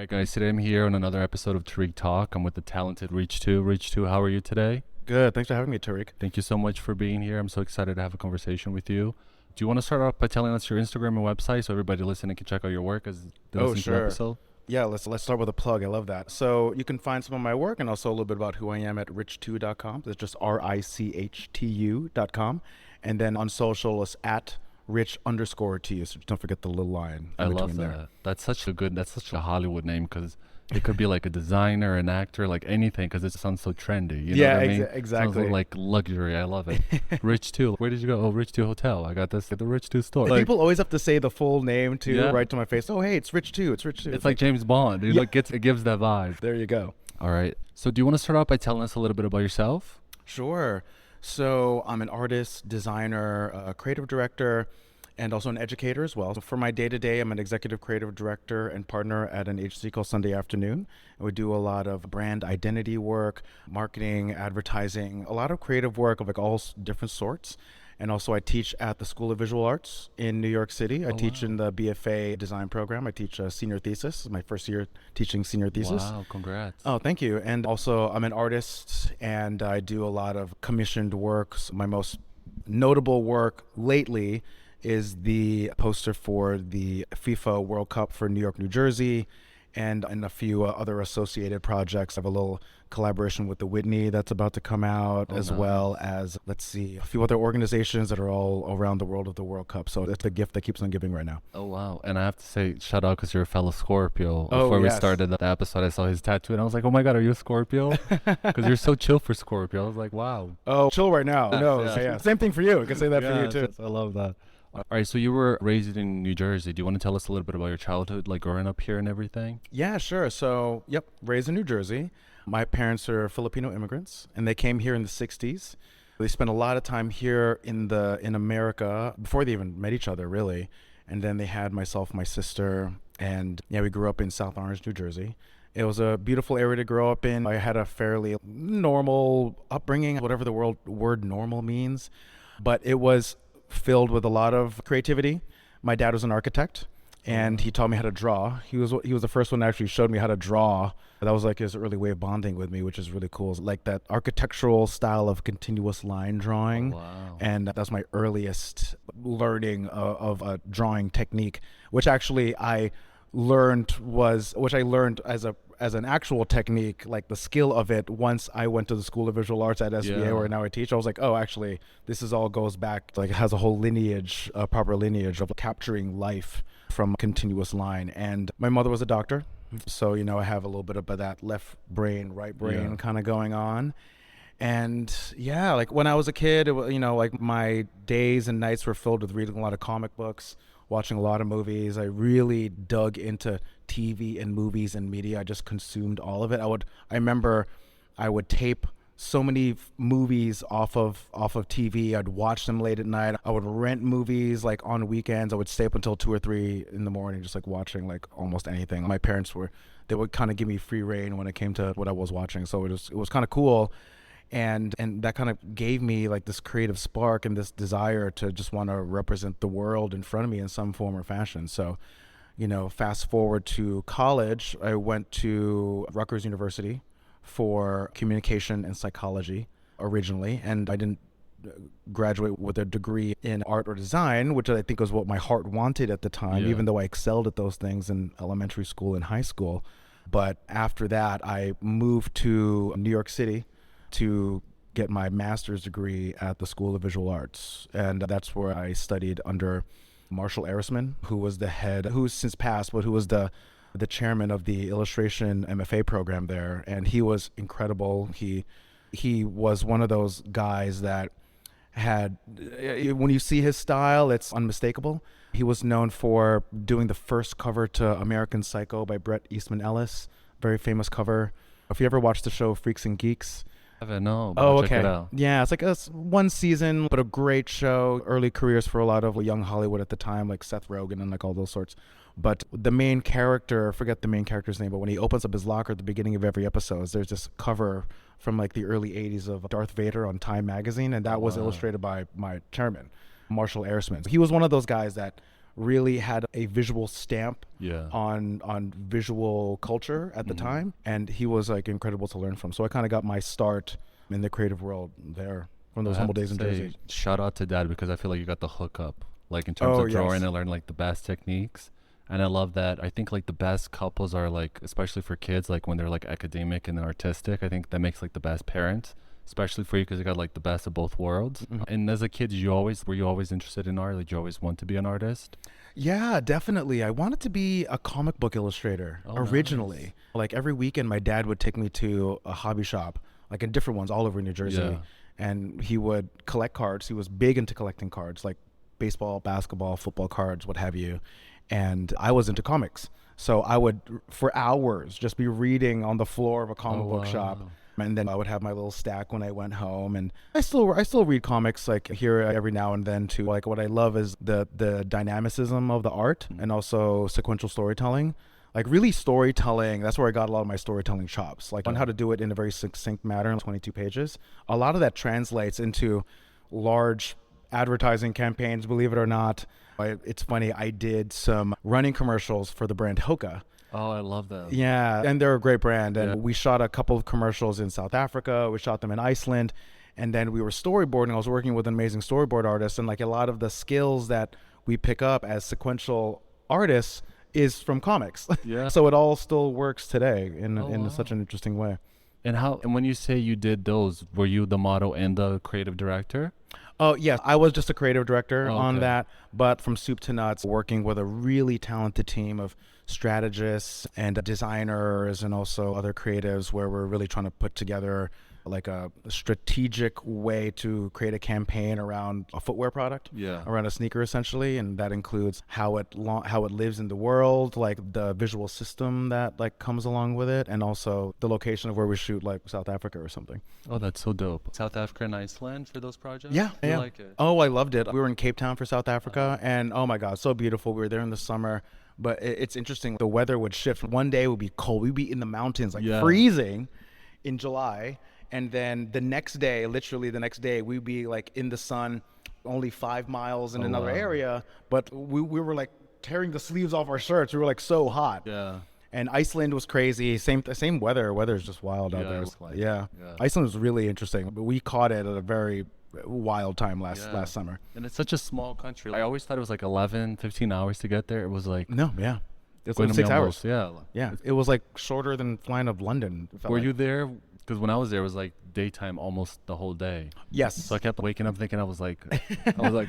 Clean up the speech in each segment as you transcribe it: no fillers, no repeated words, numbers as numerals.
right, guys, today I'm here on another episode of Tarik Talk. I'm with the talented Reach 2. Reach 2, how are you today? Good. Thanks for having me, Tarik. Thank you so much for being here. I'm so excited to have a conversation with you. Do you want to start off by telling us your Instagram and website so everybody listening can check out your work as they listen to the Sure. episode? Yeah, let's start with a plug. I love that. So you can find some of my work and also a little bit about who I am at rich2.com. That's just RICHTU.com. And then on social, it's at rich_tu. So don't forget the little line I in love between that. there. That's such a Hollywood name because it could be like a designer, an actor, like anything because it sounds so trendy. You know what I mean? Exactly. Sounds like luxury. I love it. Rich 2. Where did you go? Oh, Rich 2 Hotel. I got this at the Rich 2 store. People always have to say the full name too, Yeah. right to my face. Oh, hey, it's Rich 2. It's Rich 2. It's like James Bond. Yeah. It gives that vibe. There you go. All right. So do you want to start out by telling us a little bit about yourself? Sure. So I'm an artist, designer, creative director, and also an educator as well. So for my day-to-day, I'm an executive creative director and partner at an agency called Sunday Afternoon. And we do a lot of brand identity work, marketing, advertising, a lot of creative work of like all different sorts. And also I teach at the School of Visual Arts in New York City. I teach in the BFA design program. I teach a senior thesis. It's my first year teaching senior thesis. Wow, congrats. Oh, thank you. And also I'm an artist and I do a lot of commissioned works. My most notable work lately is the poster for the FIFA World Cup for New York, New Jersey, and a few other associated projects. I have a little collaboration with the Whitney that's about to come out, as well as, a few other organizations that are all around the world of the World Cup. So it's the gift that keeps on giving right now. Oh, wow. And I have to say, shout out because you're a fellow Scorpio. Oh, Before we yes. started the episode, I saw his tattoo and I was like, oh my God, are you a Scorpio? Because you're so chill for Scorpio. I was like, wow. Oh, chill right now. No, Yeah. Same thing for you. I can say that for you too. Yes, I love that. All right, so you were raised in New Jersey. Do you want to tell us a little bit about your childhood, like growing up here and everything? Yeah, sure. So, raised in New Jersey. My parents are Filipino immigrants, and they came here in the 60s. They spent a lot of time here in America before they even met each other, really. And then they had myself, my sister, and we grew up in South Orange, New Jersey. It was a beautiful area to grow up in. I had a fairly normal upbringing, whatever the word normal means, but it was filled with a lot of creativity. My dad was an architect, and he taught me how to draw. He was the first one that actually showed me how to draw. That was like his early way of bonding with me, which is really cool. Like that architectural style of continuous line drawing. Oh, wow. And that's my earliest learning of a drawing technique, which actually I learned as an actual technique, like the skill of it, once I went to the School of Visual Arts at SVA, where now I teach. I was like, oh, actually, this all goes back, like it has a whole lineage, a proper lineage of capturing life from a continuous line. And my mother was a doctor, so I have a little bit of that left brain, right brain kind of going on. And like when I was a kid, it was, like my days and nights were filled with reading a lot of comic books, watching a lot of movies. I really dug into TV and movies and media. I just consumed all of it. I remember I would tape so many movies off of TV. I'd watch them late at night. I would rent movies like on weekends. I would stay up until 2 or 3 in the morning, just like watching like almost anything. My parents they would kind of give me free reign when it came to what I was watching. So it was kind of cool. And that kind of gave me like this creative spark and this desire to just want to represent the world in front of me in some form or fashion. So, fast forward to college, I went to Rutgers University for communication and psychology originally, and I didn't graduate with a degree in art or design, which I think was what my heart wanted at the time, even though I excelled at those things in elementary school and high school. But after that, I moved to New York City to get my master's degree at the School of Visual Arts. And that's where I studied under Marshall Arisman, who was the head, who's since passed, but who was the chairman of the illustration MFA program there. And he was incredible. He was one of those guys that had, when you see his style, it's unmistakable. He was known for doing the first cover to American Psycho by Bret Eastman Ellis, very famous cover. If you ever watched the show Freaks and Geeks, No, but I'll check it out. Yeah, it's like one season, but a great show. Early careers for a lot of young Hollywood at the time, like Seth Rogen and like all those sorts. But the main character, forget the main character's name, but when he opens up his locker at the beginning of every episode, there's this cover from like the early 80s of Darth Vader on Time magazine, and that was illustrated by my chairman, Marshall Arisman. He was one of those guys that really had a visual stamp Yeah. on visual culture at the time, and he was like incredible to learn from. So I kind of got my start in the creative world there from those I have humble to days in say, Jersey. shout out to Dad, because I feel like you got the hookup, like in terms Oh of drawing yes. and learning like the best techniques. And I love that. I think like the best couples are like, especially for kids, like when they're like academic and artistic. I think that makes like the best parents, especially for you because you got like the best of both worlds. And as a kid, were you always interested in art? Like, you always want to be an artist? Yeah, definitely. I wanted to be a comic book illustrator Oh, originally. nice. Like every weekend, my dad would take me to a hobby shop, like in different ones all over New Jersey. Yeah. And he would collect cards. He was big into collecting cards, like baseball, basketball, football cards, what have you. And I was into comics. So I would, for hours, just be reading on the floor of a comic book shop. Wow. And then I would have my little stack when I went home, and I still read comics like here every now and then too. Like what I love is the dynamicism of the art and also sequential storytelling. Like really storytelling, that's where I got a lot of my storytelling chops. Like on how to do it in a very succinct manner in 22 pages. A lot of that translates into large advertising campaigns, believe it or not. It's funny, I did some running commercials for the brand Hoka. Oh, I love that. Yeah, and they're a great brand. And Yeah. we shot a couple of commercials in South Africa. We shot them in Iceland. And then we were storyboarding. I was working with an amazing storyboard artist. And like a lot of the skills that we pick up as sequential artists is from comics. Yeah. So it all still works today in wow. such an interesting way. And when you say you did those, were you the model and the creative director? Oh, yes. I was just a creative director on Okay. that. But from soup to nuts, working with a really talented team of strategists and designers and also other creatives where we're really trying to put together like a strategic way to create a campaign around a footwear product, Yeah. around a sneaker essentially, and that includes how it lives in the world, like the visual system that like comes along with it, and also the location of where we shoot, like South Africa or something. Oh, that's so dope. South Africa and Iceland for those projects? Yeah, You yeah. like it? Oh, I loved it. We were in Cape Town for South Africa, and oh my God, so beautiful. We were there in the summer, but it's interesting. The weather would shift. One day it would be cold. We'd be in the mountains, like Yeah. freezing in July. And then the next day, literally the next day, we'd be like in the sun, only 5 miles in Oh, another wow. area. But we were like tearing the sleeves off our shirts. We were like so hot. Yeah. And Iceland was crazy. Same weather. Weather is just wild out Yeah, there. it looked like it. Yeah. Yeah. Iceland was really interesting. But we caught it at a very wild time last summer. And it's such a small country. I always thought it was like 11, 15 hours to get there. It was like No, yeah. It's going like to me 6 hours. almost- Yeah. Yeah, it was like shorter than flying to London. it felt Were like. you there? Because when I was there, it was like daytime almost the whole day. Yes. So I kept waking up thinking I was like,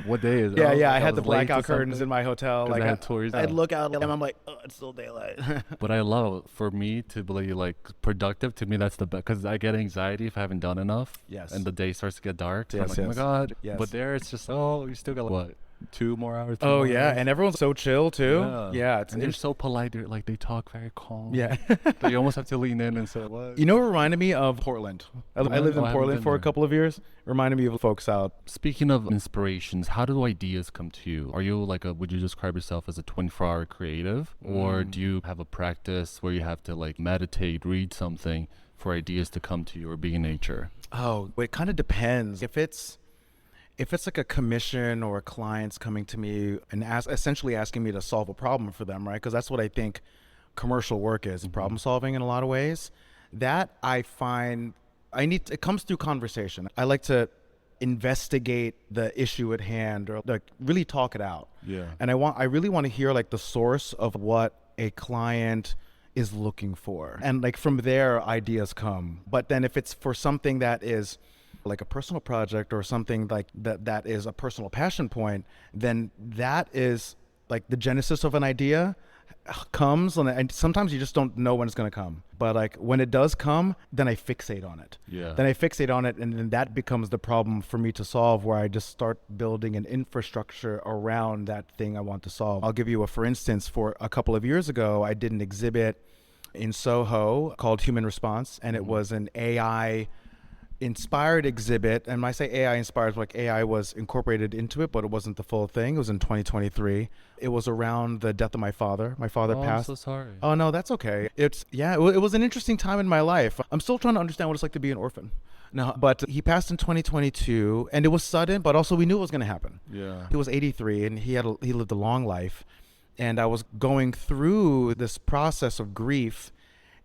what day is it? Yeah, was yeah. like, I had the was late to blackout curtains something. in my hotel. 'Cause Like I had tours. I'd look out and I'm like, oh, it's still daylight. But I love, for me to be like productive, to me that's the best, because I get anxiety if I haven't done enough. Yes. And the day starts to get dark. So I'm Yes, like, oh my yes. God. Yes. But there it's just, oh, you still got what, 2 more hours? 3 Oh more yeah, hours? and everyone's so chill too. Yeah. Yeah, it's And they're so polite. They're like, they talk very calm. yeah. But you almost have to lean in and say, what? You know, it reminded me of Portland. I lived Oh, I in haven't Portland been for a there. couple of years. Reminded me of folks out. Speaking of inspirations, how do ideas come to you? Are you like would you describe yourself as a 24-hour creative? Or do you have a practice where you have to like meditate, read something for ideas to come to you, or be in nature? Oh, it kind of depends. If it's like a commission or a client's coming to me and essentially asking me to solve a problem for them, right? Because that's what I think commercial work is, problem solving in a lot of ways. That I find it comes through conversation. I like to investigate the issue at hand, or like really talk it out. Yeah. And I really want to hear like the source of what a client is looking for. And like from there, ideas come. But then if it's for something that is like a personal project or something like that is a personal passion point, then that is like the genesis of an idea comes, and sometimes you just don't know when it's going to come. But like when it does come, then I fixate on it. Yeah. Then I fixate on it, and then that becomes the problem for me to solve, where I just start building an infrastructure around that thing I want to solve. I'll give you for instance, for a couple of years ago, I did an exhibit in Soho called Human Response, and it was an AI inspired exhibit. And when I say AI inspired, like AI was incorporated into it, but it wasn't the full thing. It was in 2023. It was around the death of my father. My father Oh, passed. I'm so sorry. Oh no, that's okay. It was an interesting time in my life. I'm still trying to understand what it's like to be an orphan. No, but he passed in 2022, and it was sudden, but also we knew it was going to happen. Yeah. He was 83, and he lived a long life. And I was going through this process of grief,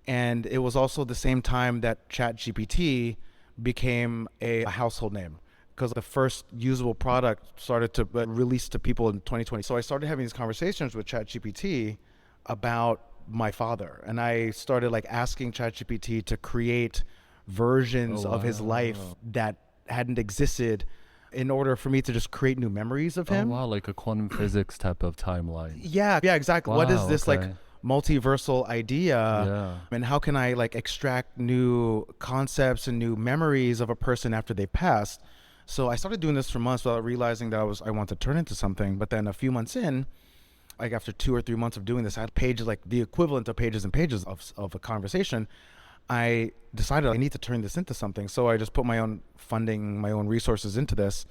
and it was also the same time that ChatGPT became a household name, because the first usable product started to release to people in 2020. So I started having these conversations with ChatGPT about my father, and I started like asking ChatGPT to create versions of his life that hadn't existed in order for me to just create new memories of him. Oh wow, like a quantum physics type of timeline. Yeah, exactly. Wow, What is this okay. like multiversal idea? Yeah. And how can I like extract new concepts and new memories of a person after they passed? So I started doing this for months without realizing that I wanted to turn into something. But then a few months in, like after 2 or 3 months of doing this, I had pages, like the equivalent of pages and pages of a conversation. I decided I need to turn this into something. So I just put my own funding, my own resources into this.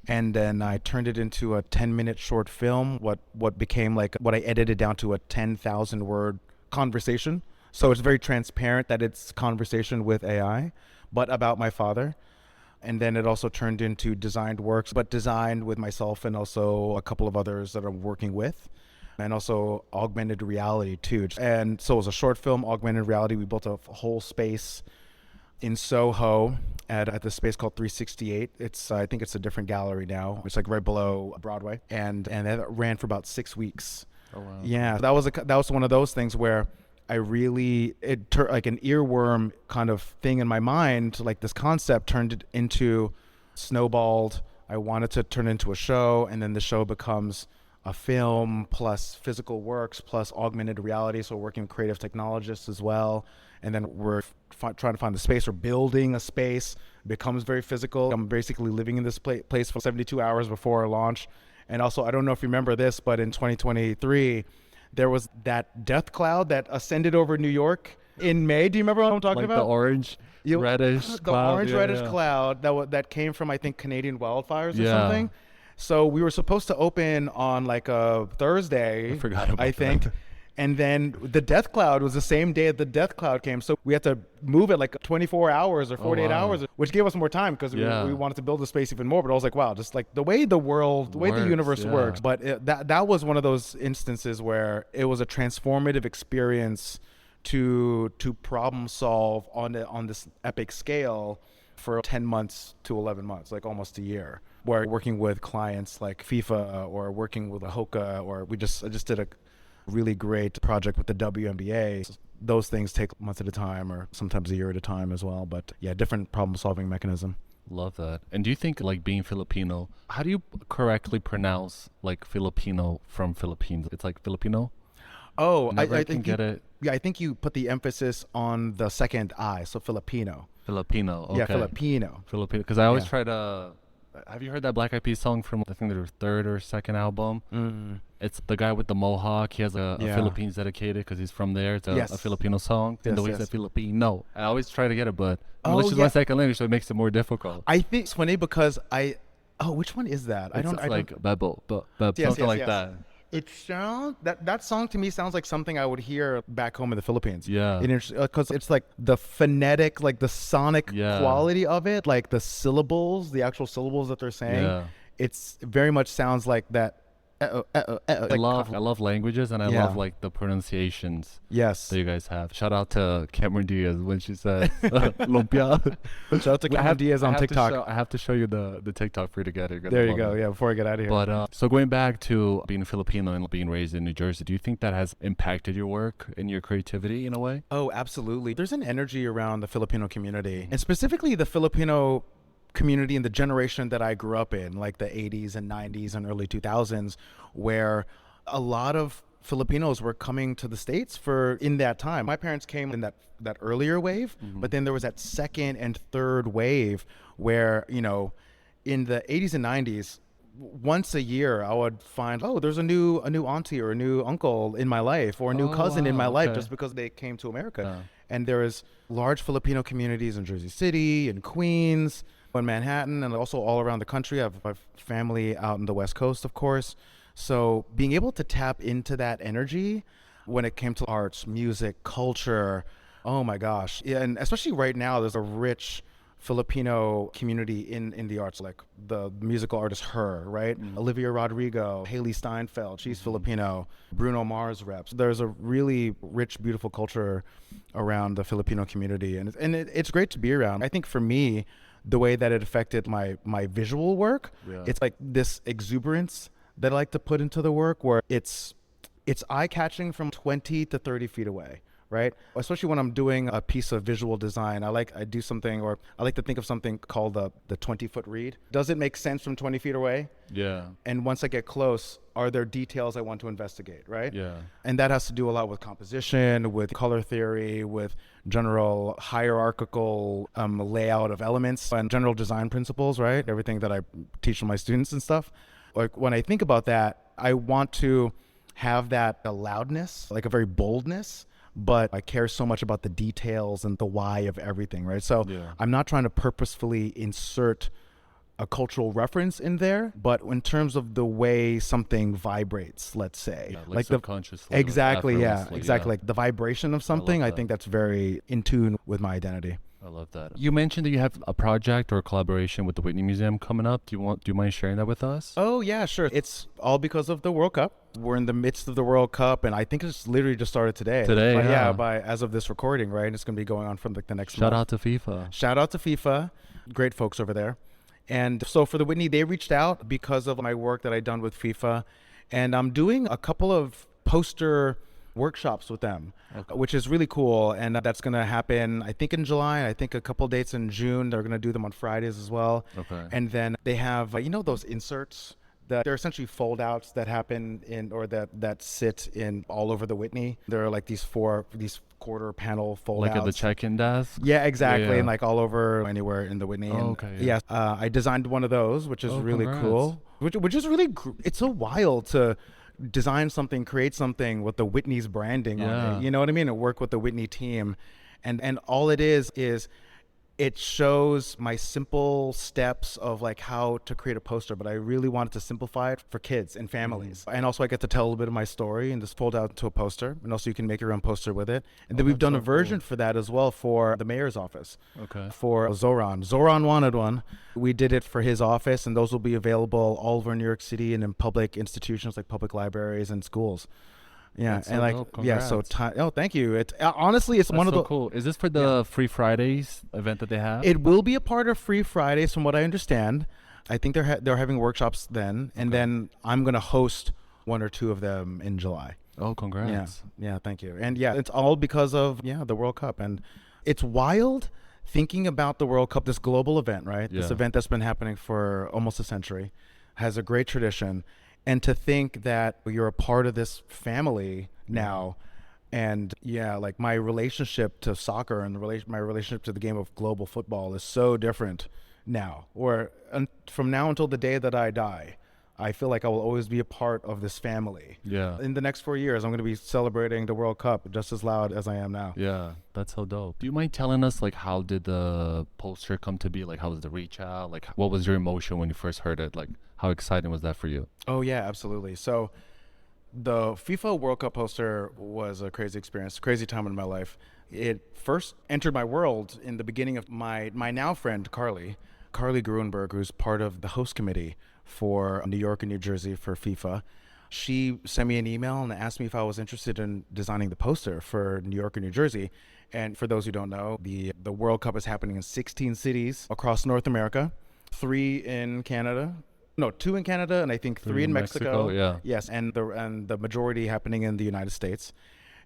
And then I turned it into a 10-minute short film, what became like what I edited down to a 10,000 word conversation. So it's very transparent that it's conversation with AI, but about my father. And then it also turned into designed works, but designed with myself and also a couple of others that I'm working with. And also augmented reality too. And so it was a short film, augmented reality. We built a whole space in Soho at this space called 368. It's I think it's a different gallery now. It's like right below Broadway, and that ran for about 6 weeks. Oh wow. Yeah, that was one of those things where I really like an earworm kind of thing in my mind. Like this concept turned it into snowballed. I wanted to turn it into a show, and then the show becomes a film plus physical works plus augmented reality. So working with creative technologists as well. And then we're trying to find the space. We're building a space. It becomes very physical. I'm basically living in this place for 72 hours before our launch. And also, I don't know if you remember this, but in 2023, there was that death cloud that ascended over New York in May. Do you remember what I'm talking Like about? the orange, reddish The cloud. orange Yeah, reddish yeah. cloud that came from, I think, Canadian wildfires or Yeah. something. So we were supposed to open on like a Thursday, I forgot about I think. that. And then the death cloud was the same day that the death cloud came. So we had to move it like 24 hours or 48 wow. hours, which gave us more time because Yeah. we wanted to build the space even more. But I was like, wow, just like the way the world, the way the Works, universe yeah. works. But that was one of those instances where it was a transformative experience to problem solve on this epic scale for 10 months to 11 months, like almost a year, where working with clients like FIFA or working with a Hoka, or I just did a really great project with the WNBA. Those things take months at a time or sometimes a year at a time as well. But yeah, different problem solving mechanism. Love that. And do you think like being Filipino, how do you correctly pronounce like Filipino from Philippines? It's like Filipino? Oh, Never I can think get it. yeah, I think you put the emphasis on the second I, so Filipino. Filipino. Okay. Yeah, Filipino. Filipino. Because I always Yeah. try to. Have you heard that Black Eyed Peas song from I think their third or second album? It's the guy with the mohawk. He has a Yeah. Philippines dedicated because he's from there. It's a Yes. Filipino song. And the Yes, way he yes. said Filipino. I always try to get it, but Oh, English is yeah. my second language, so it makes it more difficult. I think it's funny because which one is that? I It's don't like bebo, something like that. It sounds that song to me sounds like something I would hear back home in the Philippines. Yeah. Because it's like the phonetic, like the sonic Yeah. quality of it, like the syllables, the actual syllables that they're saying. Yeah. It's very much sounds like that. I love languages and I Yeah. love like the pronunciations Yes. that you guys have. Shout out to Cameron Diaz when she says lumpia. Shout out to I Cameron have- Diaz I on have to TikTok. I have to show you the TikTok for you to get it. You're gonna There you love go. it. Yeah, before I get out of here. But so going back to being Filipino and being raised in New Jersey, do you think that has impacted your work and your creativity in a way? Oh, absolutely. There's an energy around the Filipino community, and specifically the Filipino community in the generation that I grew up in, like the 80s and 90s and early 2000s, where a lot of Filipinos were coming to the States in that time. My parents came in that earlier wave, but then there was that second and third wave where, in the 80s and 90s, once a year I would find, there's a new auntie or a new uncle in my life or a new cousin in my wow, life okay. just because they came to America. Yeah. And there is large Filipino communities in Jersey City and Queens, in Manhattan, and also all around the country. I have my family out in the West Coast, of course. So being able to tap into that energy when it came to arts, music, culture, oh my gosh. Yeah, and especially right now, there's a rich Filipino community in the arts, like the musical artist Her, right? Olivia Rodrigo, Haley Steinfeld, she's Filipino. Bruno Mars reps. There's a really rich, beautiful culture around the Filipino community, and it's great to be around. I think for me, the way that it affected my visual work, it's like this exuberance that I like to put into the work, where it's eye-catching from 20 to 30 feet away, right? Especially when I'm doing a piece of visual design, I do something, or I like to think of something called the 20-foot read. Does it make sense from 20 feet away? Yeah. And once I get close, are there details I want to investigate, right? Yeah. And that has to do a lot with composition, with color theory, with general hierarchical layout of elements and general design principles, right? Everything that I teach to my students and stuff. Like when I think about that, I want to have that loudness, like a very boldness, but I care so much about the details and the why of everything, right? So I'm not trying to purposefully insert a cultural reference in there, but in terms of the way something vibrates, let's say, like subconsciously, exactly, like exactly, like the vibration of something. I think that's very in tune with my identity. I love that. You mentioned that you have a project or a collaboration with the Whitney Museum coming up. Do you mind sharing that with us? Oh yeah, sure. It's all because of the World Cup. We're in the midst of the World Cup, and I think it's literally just started today. But yeah, as of this recording, right? It's going to be going on from the next month. Shout out to FIFA. Shout out to FIFA. Great folks over there. And so for the Whitney, they reached out because of my work that I'd done with FIFA, and I'm doing a couple of poster workshops with them, which is really cool. And that's going to happen, I think, in July. I think a couple dates in June. They're going to do them on Fridays as well. Okay. And then they have, those inserts that they're essentially fold outs that happen in, or that sit in all over the Whitney. There are like these quarter panel fold outs. Like at the check-in desk? Yeah, exactly. Yeah. And like all over anywhere in the Whitney. Yeah. I designed one of those, which is really cool. Which is really, it's so wild to design something, create something with the Whitney's branding on it. You know what I mean? And work with the Whitney team. And all it is it shows my simple steps of like how to create a poster, but I really wanted to simplify it for kids and families. And also I get to tell a little bit of my story and just fold out into a poster. And also you can make your own poster with it. And then we've done a version for that as well for the mayor's office. Okay. For Zoran. Zoran wanted one. We did it for his office, and those will be available all over New York City and in public institutions like public libraries and schools. Yeah, that's and so like dope. thank you. It's honestly, it's that's one of so the cool. Is this for the Free Fridays event that they have? It will be a part of Free Fridays, from what I understand. I think they're having workshops then, and then I'm gonna host one or two of them in July. Oh, congrats! Yeah, thank you. And yeah, it's all because of the World Cup, and it's wild thinking about the World Cup, this global event, right? This event that's been happening for almost a century, has a great tradition. And to think that you're a part of this family now, and like my relationship to soccer and my relationship to the game of global football is so different now. Or from now until the day that I die, I feel like I will always be a part of this family. Yeah. In the next 4 years, I'm going to be celebrating the World Cup just as loud as I am now. Yeah, that's so dope. Do you mind telling us, like, how did the poster come to be? Like, how was the reach out? Like, what was your emotion when you first heard it? Like, how exciting was that for you? Oh, yeah, absolutely. So the FIFA World Cup poster was a crazy experience, crazy time in my life. It first entered my world in the beginning of my now friend, Carly Gruenberg, who's part of the host committee for New York and New Jersey for FIFA. She sent me an email and asked me if I was interested in designing the poster for New York and New Jersey. And for those who don't know, the World Cup is happening in 16 cities across North America, 2 in Canada, and I think 3 in Mexico. Yeah. Yes, and the majority happening in the United States.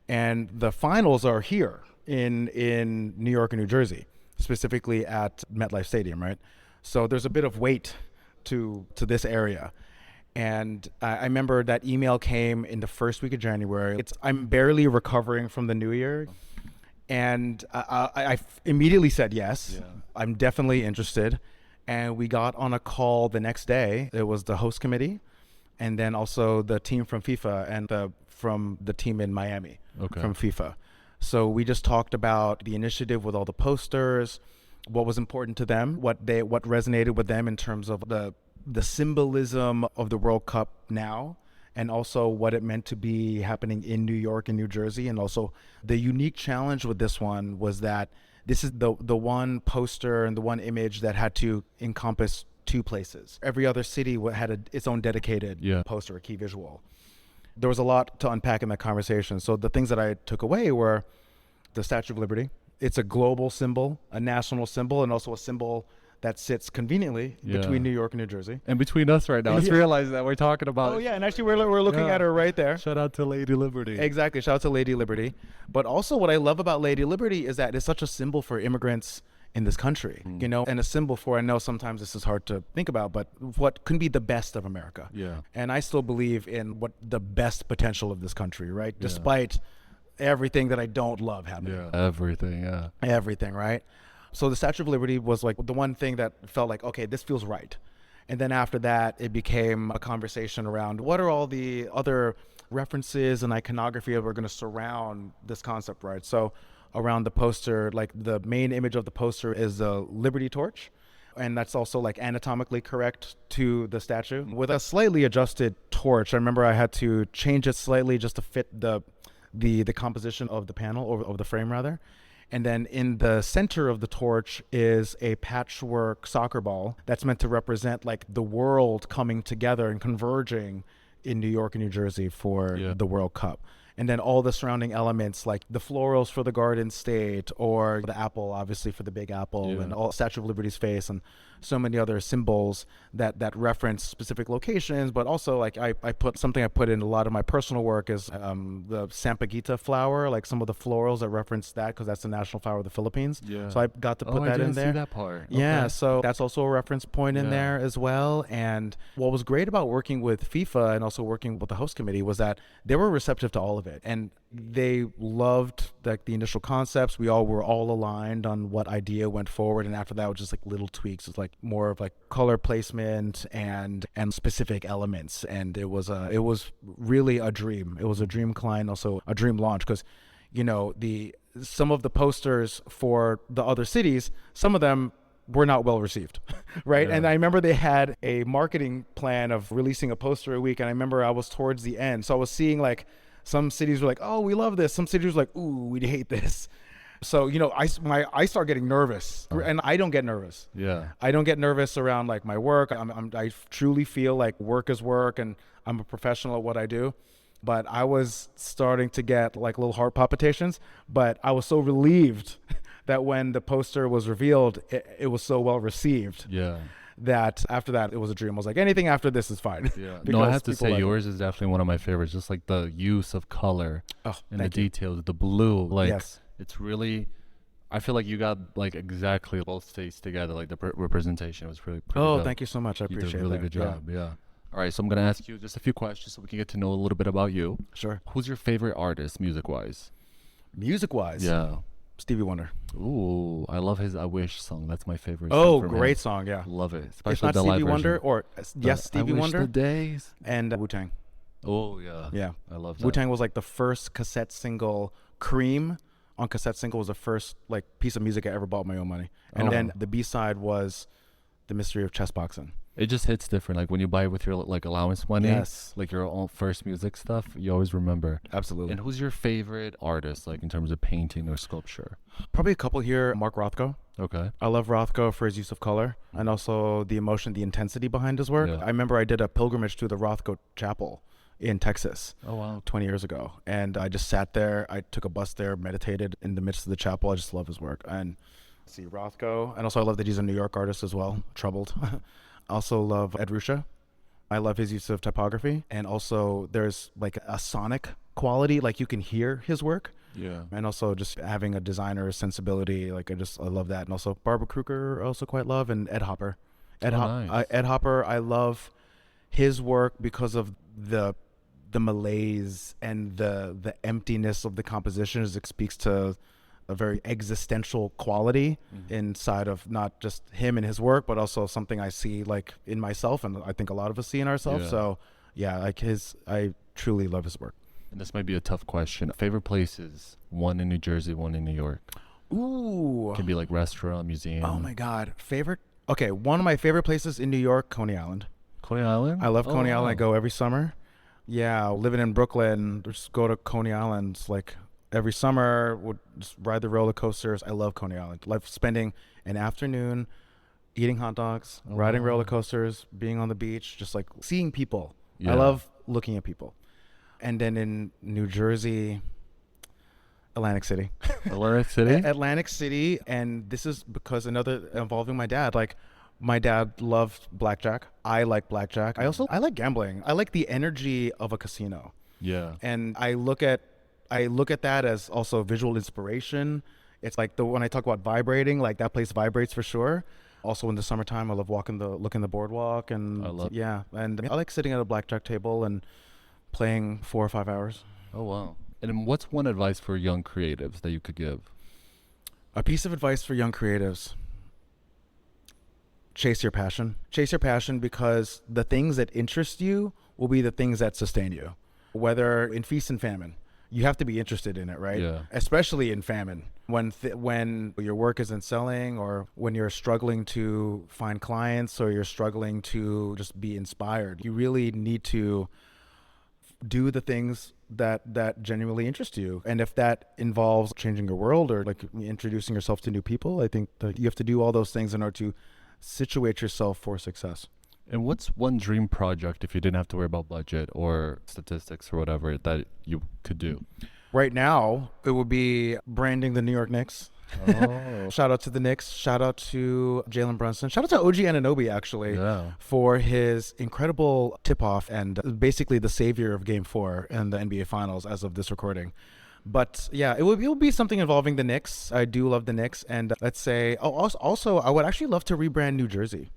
And the finals are here in New York and New Jersey, specifically at MetLife Stadium, right? So there's a bit of weight to this area. And I remember that email came in the first week of January. I'm barely recovering from the new year. And I immediately said yes. Yeah. I'm definitely interested. And we got on a call the next day. It was the host committee, and then also the team from FIFA and from the team in Miami from FIFA. So we just talked about the initiative with all the posters, what was important to them, what resonated with them in terms of the symbolism of the World Cup now, and also what it meant to be happening in New York and New Jersey. And also the unique challenge with this one was that this is the one poster and the one image that had to encompass two places. Every other city had its own dedicated poster, a key visual. There was a lot to unpack in that conversation. So the things that I took away were the Statue of Liberty. It's a global symbol, a national symbol, and also a symbol that sits conveniently between New York and New Jersey. And between us right now. Let's realize that we're talking about. Oh, yeah. And actually, we're looking at her right there. Shout out to Lady Liberty. Exactly. Shout out to Lady Liberty. But also what I love about Lady Liberty is that it's such a symbol for immigrants in this country, you know, and a symbol for, I know sometimes this is hard to think about, but what can be the best of America. Yeah. And I still believe in what the best potential of this country, right? Despite everything that I don't love happening. Yeah. Everything, right? So the Statue of Liberty was like the one thing that felt like, okay, this feels right. And then after that, it became a conversation around what are all the other references and iconography that were going to surround this concept, right? So around the poster, like the main image of the poster is a Liberty torch. And that's also like anatomically correct to the statue. With a slightly adjusted torch, I remember I had to change it slightly just to fit the composition of the panel, or of the frame rather. And then in the center of the torch is a patchwork soccer ball that's meant to represent like the world coming together and converging in New York and New Jersey for the World Cup. And then all the surrounding elements like the florals for the Garden State, or the apple, obviously, for the Big Apple, and all Statue of Liberty's face, and so many other symbols that reference specific locations. But also, like I put in a lot of my personal work is the Sampaguita flower, like some of the florals that reference that, because that's the national flower of the Philippines. Yeah. So I got to put that in there. I didn't see that part. Yeah, Okay. so that's also a reference point in there as well. And what was great about working with FIFA and also working with the host committee was that they were receptive to all of it, and they loved like the initial concepts. We all were aligned on what idea went forward, and after that was just like little tweaks. It's like more of like color placement and specific elements, and it was really a dream. It was a dream client, also a dream launch, because you know some of the posters for the other cities, some of them were not well received, right? And I remember they had a marketing plan of releasing a poster a week, and I remember I was towards the end, so I was seeing like some cities were like, oh, we love this. Some cities were like, ooh, we hate this. So, you know, I start getting nervous, and I don't get nervous. Yeah. I don't get nervous around like my work. I truly feel like work is work, and I'm a professional at what I do. But I was starting to get like little heart palpitations, but I was so relieved that when the poster was revealed, it was so well received. Yeah. That after that, it was a dream. I was like, anything after this is fine. Yeah. No, I have to say yours is definitely one of my favorites. Just like the use of color and the details, the blue. Like it's really, I feel like you got like exactly both states together. Like the representation was really pretty dope. Thank you so much. I appreciate it. You did a really good job. Yeah. All right, so I'm going to ask you just a few questions so we can get to know a little bit about you. Sure. Who's your favorite artist music-wise? Music-wise? Yeah. Stevie Wonder. Ooh, I love his I Wish song. That's my favorite song. Oh, great song, yeah. Love it. Especially it's not the Stevie live Wonder, version. or yes, Stevie Wonder. The Days. And Wu-Tang. Oh, yeah. Yeah. I love that. Wu-Tang was like the first cassette single. Cream on cassette single was the first like piece of music I ever bought with my own money. And then the B-side was The Mystery of Chess Boxing. It just hits different. Like when you buy it with your like allowance money, like your own first music stuff, you always remember. Absolutely. And who's your favorite artist, like in terms of painting or sculpture? Probably a couple here. Mark Rothko. Okay. I love Rothko for his use of color and also the emotion, the intensity behind his work. Yeah. I remember I did a pilgrimage to the Rothko Chapel in Texas. Oh, wow. 20 years ago. And I just sat there. I took a bus there, meditated in the midst of the chapel. I just love his work. And see Rothko. And also I love that he's a New York artist as well. Troubled. Also love Ed Ruscha. I love his use of typography, and also there's like a sonic quality, like you can hear his work. Yeah. And also just having a designer sensibility, like I love that. And also Barbara Kruger I also quite love, and Ed Hopper. Nice. Ed Hopper, I love his work because of the malaise and the emptiness of the composition, as it speaks to a very existential quality inside of not just him and his work, but also something I see like in myself, and I think a lot of us see in ourselves. So yeah, like I truly love his work. And this might be a tough question. Favorite places? One in New Jersey, one in New York. Ooh. Can be like restaurant, museum. Oh my God. Favorite? Okay, one of my favorite places in New York, Coney Island. Coney Island? I love Coney Island. I go every summer. Yeah, living in Brooklyn, just go to Coney Island like every summer, would just ride the roller coasters. I love Coney Island. Love spending an afternoon eating hot dogs, riding roller coasters, being on the beach, just like seeing people. I love looking at people. And then in New Jersey, Atlantic City. Atlantic City? Atlantic City. And this is because another involving my dad. Like, my dad loved blackjack. I like blackjack. I like gambling. I like the energy of a casino. Yeah. And I look at that as also visual inspiration. It's like when I talk about vibrating, like that place vibrates for sure. Also in the summertime, I love looking the boardwalk, and and I like sitting at a blackjack table and playing 4 or 5 hours. Oh wow. And what's one advice for young creatives that you could give? A piece of advice for young creatives: chase your passion. Chase your passion, because the things that interest you will be the things that sustain you. Whether in feast and famine, you have to be interested in it, right? Yeah. Especially in famine, when your work isn't selling, or when you're struggling to find clients, or you're struggling to just be inspired. You really need to do the things that genuinely interest you. And if that involves changing your world, or like introducing yourself to new people, I think that you have to do all those things in order to situate yourself for success. And what's one dream project, if you didn't have to worry about budget or statistics or whatever, that you could do? Right now, it would be branding the New York Knicks. Oh. Shout out to the Knicks. Shout out to Jalen Brunson. Shout out to OG Anunoby, actually, for his incredible tip-off and basically the savior of Game 4 in the NBA Finals as of this recording. But yeah, it will be something involving the Knicks. I do love the Knicks. And let's say, also, I would actually love to rebrand New Jersey.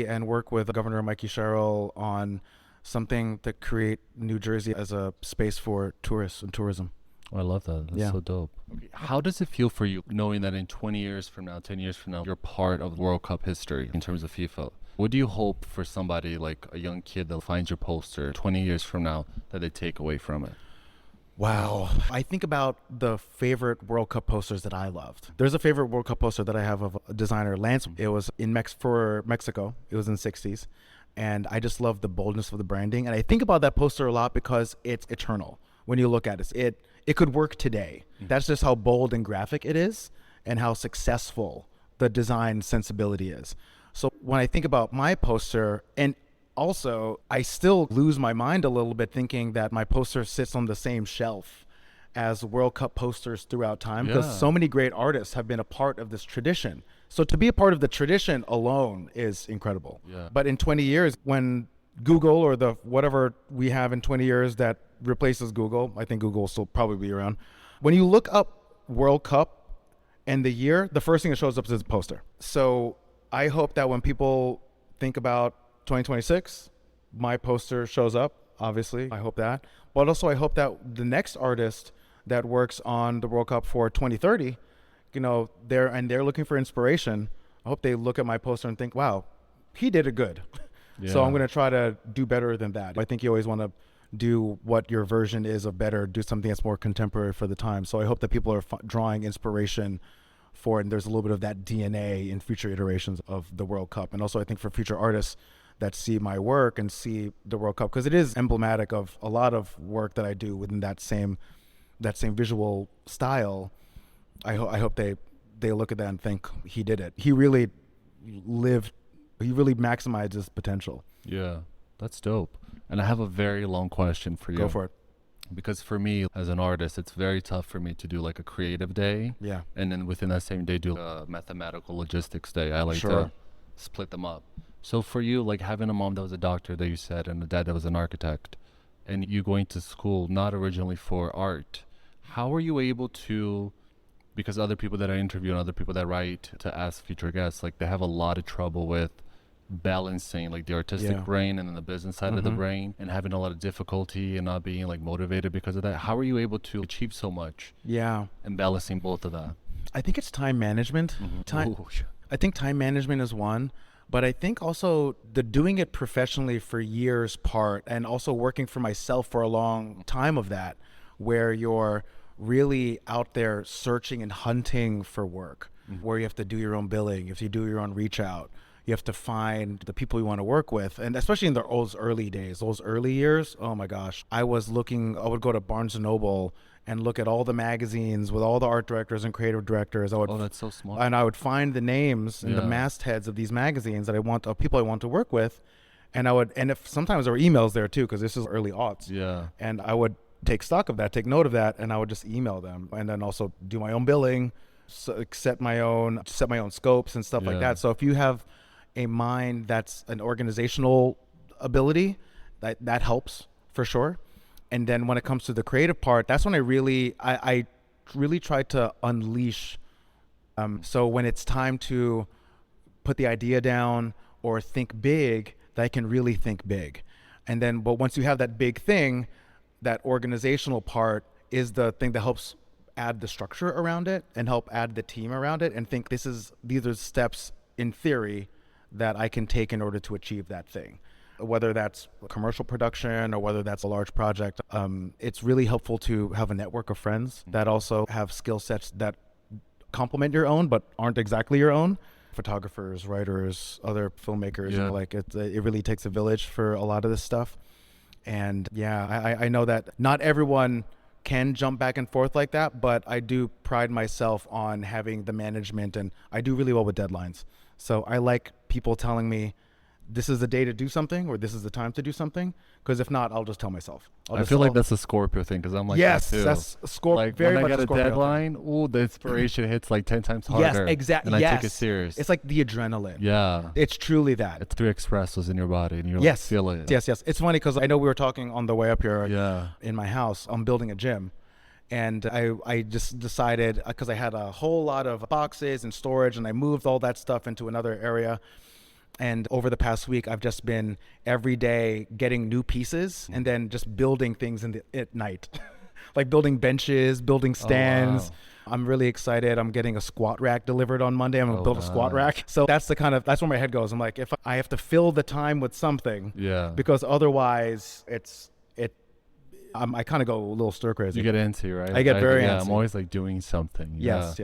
And work with Governor Mikey Sherrill on something to create New Jersey as a space for tourists and tourism. Oh, I love that. That's so dope. Okay. How does it feel for you knowing that in 20 years from now, 10 years from now, you're part of World Cup history in terms of FIFA? What do you hope for somebody like a young kid that finds your poster 20 years from now that they take away from it? Wow. I think about the favorite World Cup posters that I loved. There's a favorite World Cup poster that I have of a designer, Lance. It was for Mexico. It was in the 60s. And I just love the boldness of the branding. And I think about that poster a lot because it's eternal. When you look at it, it could work today. That's just how bold and graphic it is, and how successful the design sensibility is. So when I think about my poster, and also, I still lose my mind a little bit thinking that my poster sits on the same shelf as World Cup posters throughout time, because so many great artists have been a part of this tradition. So to be a part of the tradition alone is incredible. Yeah. But in 20 years, when Google, or the whatever we have in 20 years that replaces Google, I think Google will still probably be around. When you look up World Cup and the year, the first thing that shows up is a poster. So I hope that when people think about 2026, my poster shows up, obviously. I hope that. But also I hope that the next artist that works on the World Cup for 2030, they're looking for inspiration. I hope they look at my poster and think, wow, he did it good. Yeah. So I'm going to try to do better than that. I think you always want to do what your version is of better, do something that's more contemporary for the time. So I hope that people are drawing inspiration for it, and there's a little bit of that DNA in future iterations of the World Cup. And also I think for future artists that see my work and see the World Cup, because it is emblematic of a lot of work that I do within that same visual style. I hope they look at that and think, he did it. He really maximized his potential. Yeah, that's dope. And I have a very long question for you. Go for it. Because for me, as an artist, it's very tough for me to do like a creative day. Yeah. And then within that same day, do a mathematical logistics day. I like to split them up. So for you, like having a mom that was a doctor that you said, and a dad that was an architect, and you going to school not originally for art, how are you able to, because other people that I interview and other people that write to ask future guests, like they have a lot of trouble with balancing like the artistic brain and then the business side of the brain, and having a lot of difficulty and not being like motivated because of that. How are you able to achieve so much? Yeah. And balancing both of that? I think it's time management. I think time management is one. But I think also the doing it professionally for years part, and also working for myself for a long time of that, where you're really out there searching and hunting for work, where you have to do your own billing, if you do your own reach out, You have to find the people you want to work with. And especially in those early days, those early years, oh my gosh, I would go to Barnes and Noble and look at all the magazines with all the art directors and creative directors. Oh, that's so smart. And I would find the names and the mastheads of these magazines of people I want to work with. And if sometimes there were emails there too, because this is early aughts. Yeah. And I would take stock of that, take note of that, and I would just email them, and then also do my own billing, set my own scopes and stuff like that. So if you have a mind that's an organizational ability, that helps for sure. And then when it comes to the creative part, that's when I really try to unleash. So when it's time to put the idea down or think big, that I can really think big. And then, but once you have that big thing, that organizational part is the thing that helps add the structure around it and help add the team around it, and think these are steps in theory that I can take in order to achieve that thing. Whether that's commercial production or whether that's a large project, it's really helpful to have a network of friends that also have skill sets that complement your own but aren't exactly your own. Photographers, writers, other filmmakers, it really takes a village for a lot of this stuff. And I know that not everyone can jump back and forth like that, but I do pride myself on having the management, and I do really well with deadlines. So I like people telling me, this is the day to do something, or this is the time to do something. Because if not, I'll just tell myself. I feel like that's a Scorpio thing, because I'm like yes, that too. That's a Scorpio. Like very when I much get a Scorpio deadline, the inspiration hits like 10 times harder. Yes, exactly. And I take it serious. It's like the adrenaline. Yeah. It's truly that. It's 3 espressos in your body, and you're yes, like, feel it. Yes. It's funny because I know we were talking on the way up here. Yeah. In my house, I'm building a gym. And I just decided, because I had a whole lot of boxes and storage, and I moved all that stuff into another area. And over the past week, I've just been every day getting new pieces and then just building things at night, like building benches, building stands. Oh, wow. I'm really excited. I'm getting a squat rack delivered on Monday. I'm gonna build a squat rack. So that's where my head goes. I'm like, if I have to fill the time with something, because otherwise I kind of go a little stir crazy. You get into, right? I get very antsy. I'm always like doing something. Yes.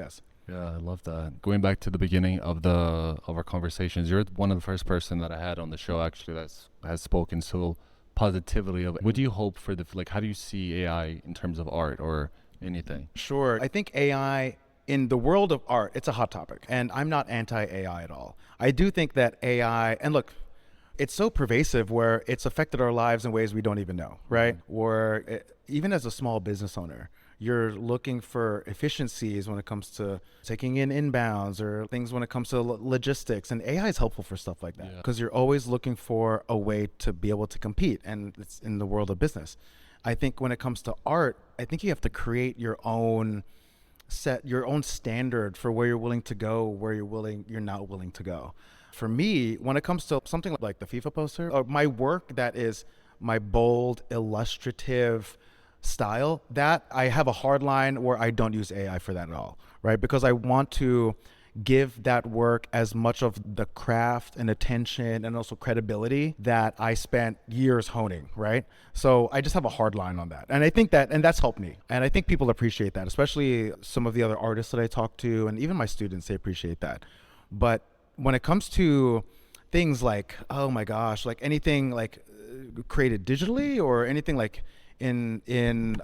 Yeah, I love that. Going back to the beginning of our conversations, you're one of the first person that I had on the show actually that has spoken so positively of it. What do you hope for how do you see AI in terms of art or anything? Sure. I think AI in the world of art, it's a hot topic, and I'm not anti-AI at all. I do think that AI, and look, it's so pervasive where it's affected our lives in ways we don't even know, right? Or even as a small business owner, you're looking for efficiencies when it comes to taking in inbounds or things when it comes to logistics. And AI is helpful for stuff like that because you're always looking for a way to be able to compete. And it's in the world of business. I think when it comes to art, I think you have to create your own standard for where you're willing to go, where you're not willing to go. For me, when it comes to something like the FIFA poster, or my work that is my bold, illustrative style, that I have a hard line where I don't use AI for that at all, right? Because I want to give that work as much of the craft and attention and also credibility that I spent years honing, right? So I just have a hard line on that. And I think that's helped me. And I think people appreciate that, especially some of the other artists that I talk to, and even my students, they appreciate that. But when it comes to things like, oh my gosh, like anything like created digitally or anything like in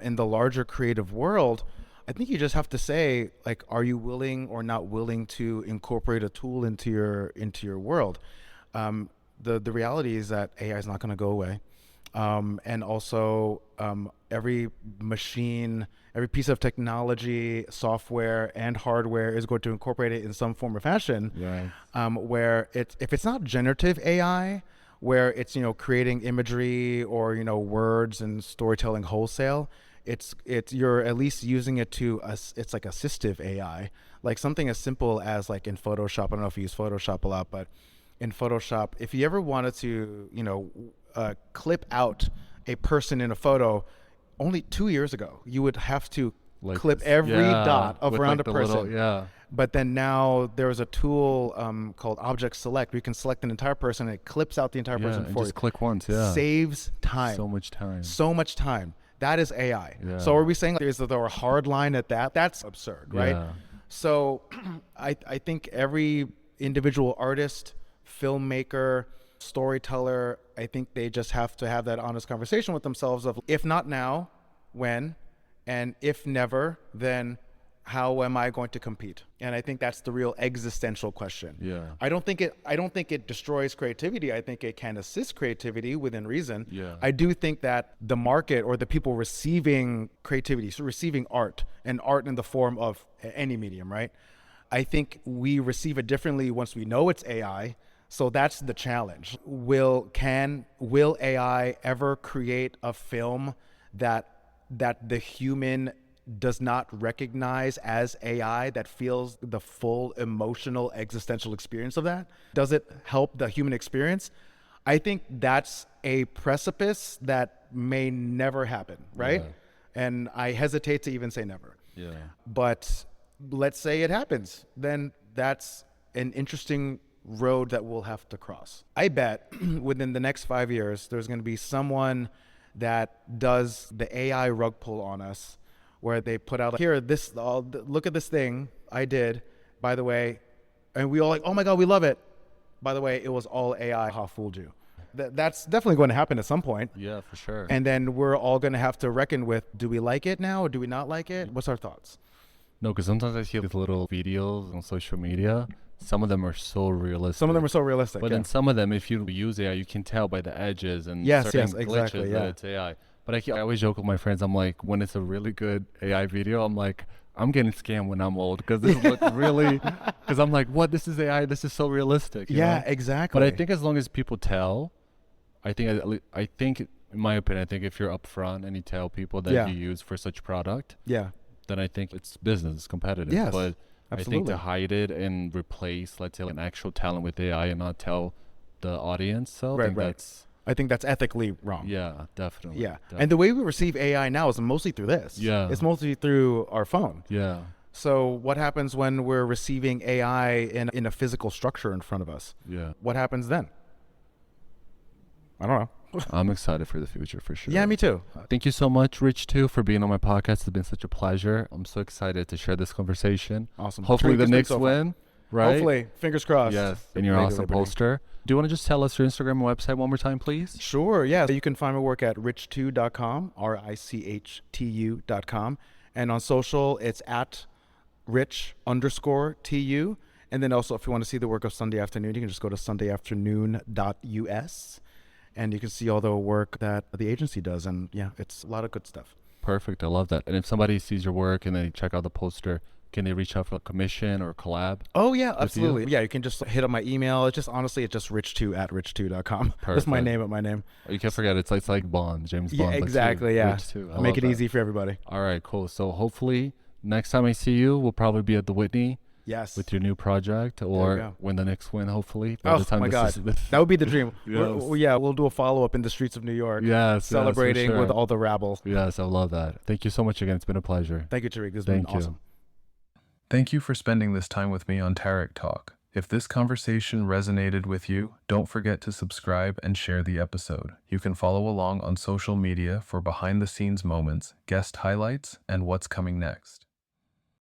the larger creative world, I think you just have to say, like, are you willing or not willing to incorporate a tool into your world? The reality is that AI is not going to go away. And also every machine, every piece of technology, software and hardware is going to incorporate it in some form or fashion. Right. Where if it's not generative AI, where it's creating imagery or words and storytelling wholesale, it's you're at least using it it's like assistive AI, like something as simple as like in Photoshop. I don't know if you use Photoshop a lot, but in Photoshop, if you ever wanted to clip out a person in a photo, only 2 years ago you would have to clip every dot around a person. But then now there's a tool called Object Select where you can select an entire person and it clips out the entire person for you. Just click once. Saves time. So much time. So much time. That is AI. So are we saying is that there a hard line at that? That's absurd, right? So I think every individual artist, filmmaker, storyteller, I think they just have to have that honest conversation with themselves of, if not now, when? And if never, then how am I going to compete? And I think that's the real existential question. Yeah. I don't think it destroys creativity. I think it can assist creativity within reason. Yeah. I do think that the market or the people receiving creativity, so receiving art, and art in the form of any medium, right? I think we receive it differently once we know it's AI. So that's the challenge. Will AI ever create a film that the human does not recognize as AI, that feels the full emotional existential experience of that? Does it help the human experience? I think that's a precipice that may never happen, right? Yeah. And I hesitate to even say never. Yeah. But let's say it happens, then that's an interesting road that we'll have to cross. I bet within the next 5 years, there's going to be someone that does the AI rug pull on us, where they put out, here, look at this thing I did, by the way, and we all like, oh my God, we love it. By the way, it was all AI. Ha, fooled you. That's definitely going to happen at some point. Yeah, for sure. And then we're all going to have to reckon with, do we like it now or do we not like it? What's our thoughts? No, because sometimes I see these little videos on social media. Some of them are so realistic. Some of them are so realistic. But yeah. then some of them, if you use AI, you can tell by the edges and Yes, certain exactly, glitches yeah. that it's AI. But I always joke with my friends. I'm like, when it's a really good AI video, I'm like, I'm getting scammed when I'm old because this looks really. Because I'm like, what? This is AI. This is so realistic. You Yeah, know? exactly. But I think as long as people tell, I think, in my opinion, I think if you're upfront and you tell people that Yeah. you use for such product, Yeah. then I think it's business, it's competitive. Yes, But I think absolutely. to hide it and replace, let's say, like, an actual talent with AI and not tell the audience, so I think that's. I think that's ethically wrong. Yeah, definitely. Yeah. And the way we receive AI now is mostly through this. Yeah. It's mostly through our phone. Yeah. So what happens when we're receiving AI in a physical structure in front of us? Yeah. What happens then? I don't know. I'm excited for the future for sure. Yeah, me too. Thank you so much, Rich, too, for being on my podcast. It's been such a pleasure. I'm so excited to share this conversation. Awesome. Hopefully the It's been Knicks so fun. win, right? Hopefully. Fingers crossed. Yes. And your Lady awesome Liberty. poster. Do you want to just tell us your Instagram and website one more time, please? Sure, yeah. You can find my work at rich2.com, RICHTU.com. And on social, it's at rich_TU. And then also, if you want to see the work of Sunday Afternoon, you can just go to sundayafternoon.us. And you can see all the work that the agency does. And yeah, it's a lot of good stuff. Perfect. I love that. And if somebody sees your work and they check out the poster, can they reach out for a commission or a collab? Oh, yeah, you? absolutely. Yeah, you can just hit up my email. It's just rich2@rich2.com. Just my name at my name. You can't forget, it's like Bond, James Bond. Yeah, but exactly, yeah. Rich too. Make it easy for everybody. All right, cool. So hopefully next time I see you, we'll probably be at the Whitney Yes. with your new project, we or go. when the Knicks win, hopefully. By Oh, the time my this God. is- That would be the dream. Yes. We'll do a follow-up in the streets of New York. Yes, Celebrating yes, for with sure. all the rabble. Yes, I love that. Thank you so much again. It's been a pleasure. Thank you, Tarik. This has Thank been you. awesome. Thank you for spending this time with me on Tarik Talk. If this conversation resonated with you, don't forget to subscribe and share the episode. You can follow along on social media for behind-the-scenes moments, guest highlights, and what's coming next.